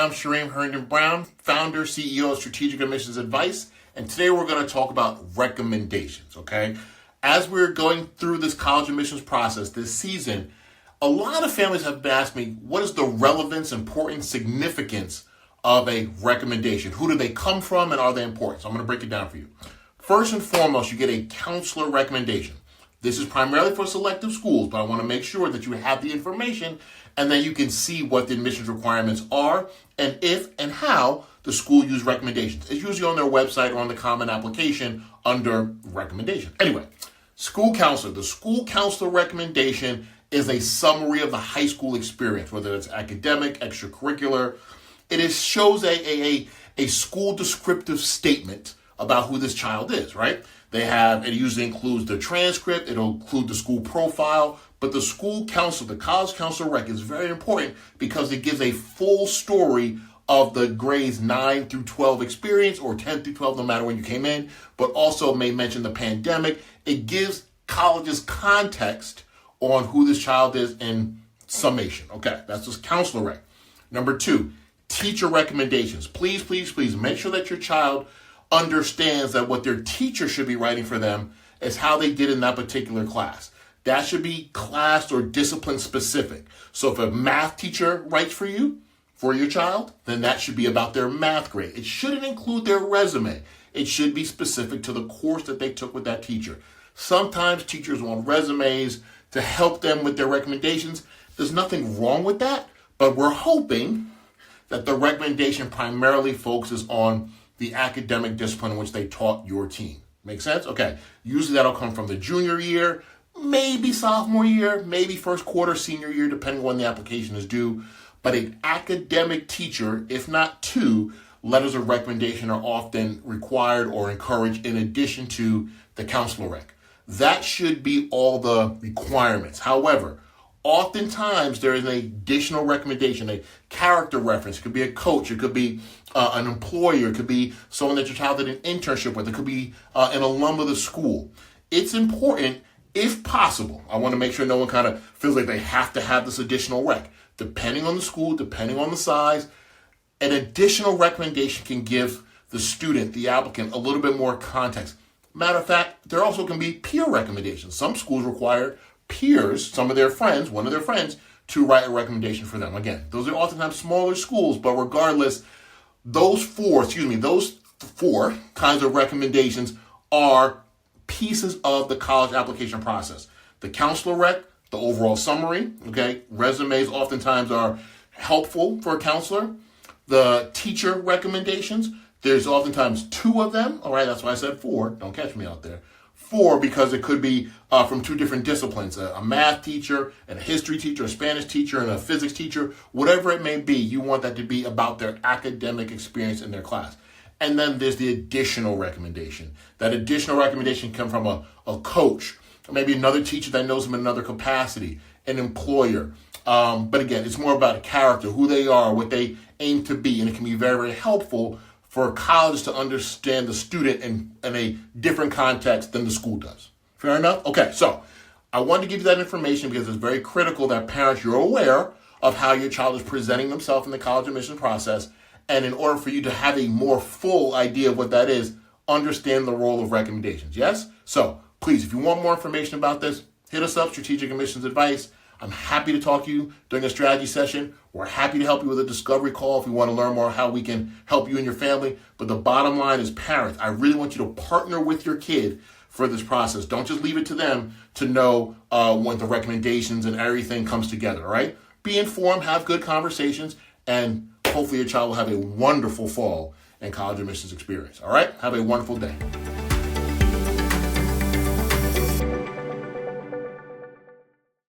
I'm Shereem Herndon-Brown, founder, CEO of Strategic Admissions Advice, and today we're going to talk about recommendations, okay? As we're going through this college admissions process this season, a lot of families have been asking me, what is the relevance, importance, significance of a recommendation? Who do they come from and are they important? So I'm going to break it down for you. First and foremost, you get a counselor recommendation. This is primarily for selective schools, but I want to make sure that you have the information and that you can see what the admissions requirements are and if and how the school used recommendations. It's usually on their website or on the common application under recommendation. Anyway, school counselor. The school counselor recommendation is a summary of the high school experience, whether it's academic, extracurricular. It shows a school descriptive statement about who this child is, right? It usually includes the transcript, it'll include the school profile, but the school counselor, the college counselor rec is very important because it gives a full story of the grades 9 through 12 experience or 10 through 12, no matter when you came in, but also may mention the pandemic. It gives colleges context on who this child is in summation. Okay, that's just counselor rec. Number 2, teacher recommendations. Please, please, please make sure that your child understands that what their teacher should be writing for them is how they did in that particular class. That should be class or discipline specific. So if a math teacher writes for you, for your child, then that should be about their math grade. It shouldn't include their resume. It should be specific to the course that they took with that teacher. Sometimes teachers want resumes to help them with their recommendations. There's nothing wrong with that, but we're hoping that the recommendation primarily focuses on the academic discipline in which they taught your team. Make sense? Okay. Usually that'll come from the junior year, maybe sophomore year, maybe first quarter, senior year, depending on when the application is due. But an academic teacher, if not 2, letters of recommendation are often required or encouraged in addition to the counselor rec. That should be all the requirements. However, oftentimes there is an additional recommendation, a character reference. It could be a coach. It could be an employer. It could be someone that your child did an internship with. It could be an alum of the school. It's important, if possible. I want to make sure no one kind of feels like they have to have this additional rec. Depending on the school, depending on the size, an additional recommendation can give the student, the applicant, a little bit more context. Matter of fact, there also can be peer recommendations. Some schools require peers, one of their friends, to write a recommendation for them. Again, those are oftentimes smaller schools, but regardless, those four kinds of recommendations are pieces of the college application process. The counselor rec, the overall summary, okay? Resumes oftentimes are helpful for a counselor. The teacher recommendations, there's oftentimes 2 of them, all right? That's why I said 4. Don't catch me out there. 4 because it could be from 2 different disciplines, a math teacher and a history teacher, a Spanish teacher and a physics teacher, whatever it may be, you want that to be about their academic experience in their class. And then there's the additional recommendation. That additional recommendation can come from a coach, maybe another teacher that knows them in another capacity, an employer. But again, it's more about a character, who they are, what they aim to be, and it can be very, very helpful for college to understand the student in a different context than the school does. Fair enough? Okay, so I wanted to give you that information because it's very critical that parents, you're aware of how your child is presenting themselves in the college admission process. And in order for you to have a more full idea of what that is, understand the role of recommendations. Yes? So please, if you want more information about this, hit us up, Strategic Admissions Advice. I'm happy to talk to you during a strategy session. We're happy to help you with a discovery call if you want to learn more how we can help you and your family. But the bottom line is, parents, I really want you to partner with your kid for this process. Don't just leave it to them to know when the recommendations and everything comes together, all right? Be informed, have good conversations, and hopefully your child will have a wonderful fall and college admissions experience, all right? Have a wonderful day.